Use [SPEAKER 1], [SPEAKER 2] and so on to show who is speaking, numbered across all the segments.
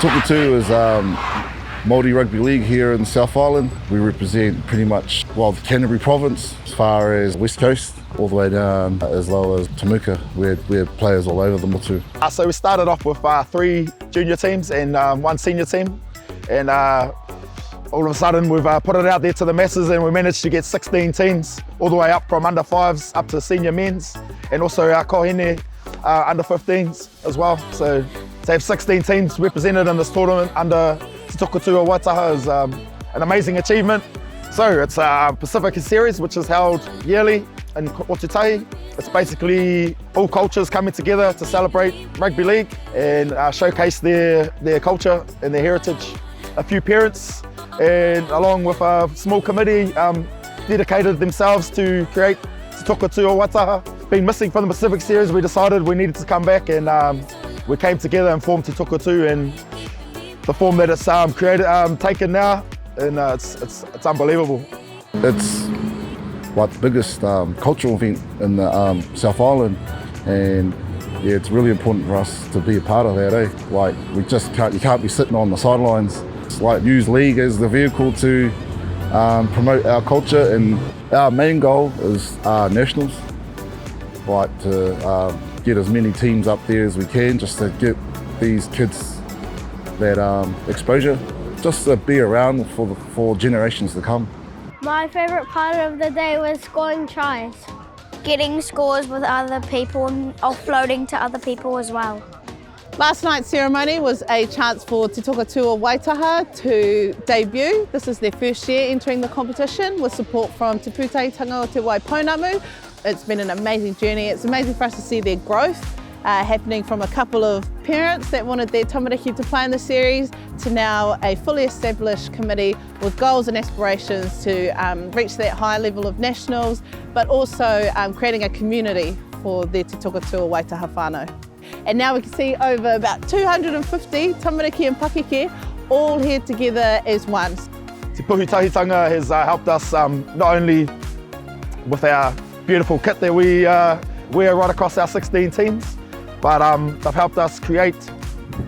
[SPEAKER 1] Toka Tū is Māori Rugby League here in South Island. We represent pretty much, well, the Canterbury province as far as West Coast, all the way down as low as Temuka. We have players all over the motu.
[SPEAKER 2] So we started off with 3 junior teams and 1 senior team. And all of a sudden we've put it out there to the masses and we managed to get 16 teams all the way up from under 5s up to senior men's, and also our kohene under 15s as well. So to have 16 teams represented in this tournament under Toka Tū Waitaha is an amazing achievement. So it's a Pacific Series which is held yearly in Waitaha. It's basically all cultures coming together to celebrate rugby league and showcase their culture and their heritage. A few parents and along with a small committee dedicated themselves to create Toka Tū Waitaha. Been missing from the Pacific Series, we decided we needed to come back, and we came together and formed Toka Tū, and the form that it's taken now, and it's unbelievable.
[SPEAKER 1] It's like the biggest cultural event in the South Island, and yeah, it's really important for us to be a part of that. Like you can't be sitting on the sidelines. It's like use league as the vehicle to promote our culture, and our main goal is nationals. Like to get as many teams up there as we can, just to get these kids that exposure, just to be around for generations to come.
[SPEAKER 3] My favourite part of the day was scoring tries. Getting scores with other people and offloading to other people as well.
[SPEAKER 4] Last night's ceremony was a chance for Te Toka Tū Waitaha to debut. This is their first year entering the competition with support from Te Pūtehitanga o Te Waipounamu. It's been an amazing journey. It's amazing for us to see their growth happening from a couple of parents that wanted their tamariki to play in the series to now a fully established committee with goals and aspirations to reach that high level of nationals, but also creating a community for their Te Toka Tū Waitaha whānau. And now we can see over about 250 tamariki and pakeke all here together as one.
[SPEAKER 2] Te Pūtehitanga has helped us not only with our beautiful kit that we wear right across our 16 teams, but they've helped us create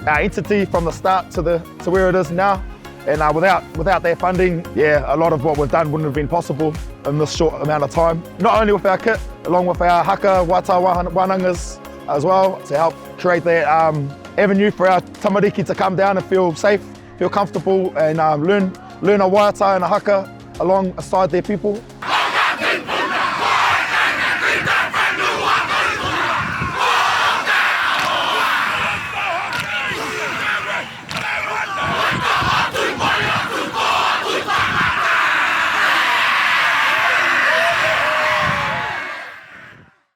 [SPEAKER 2] our entity from the start to where it is now. And without their funding, yeah, a lot of what we've done wouldn't have been possible in this short amount of time. Not only with our kit, along with our haka waitāha wānangas as well, to help create that avenue for our tamariki to come down and feel safe, feel comfortable, and learn a waiata and a haka alongside their people.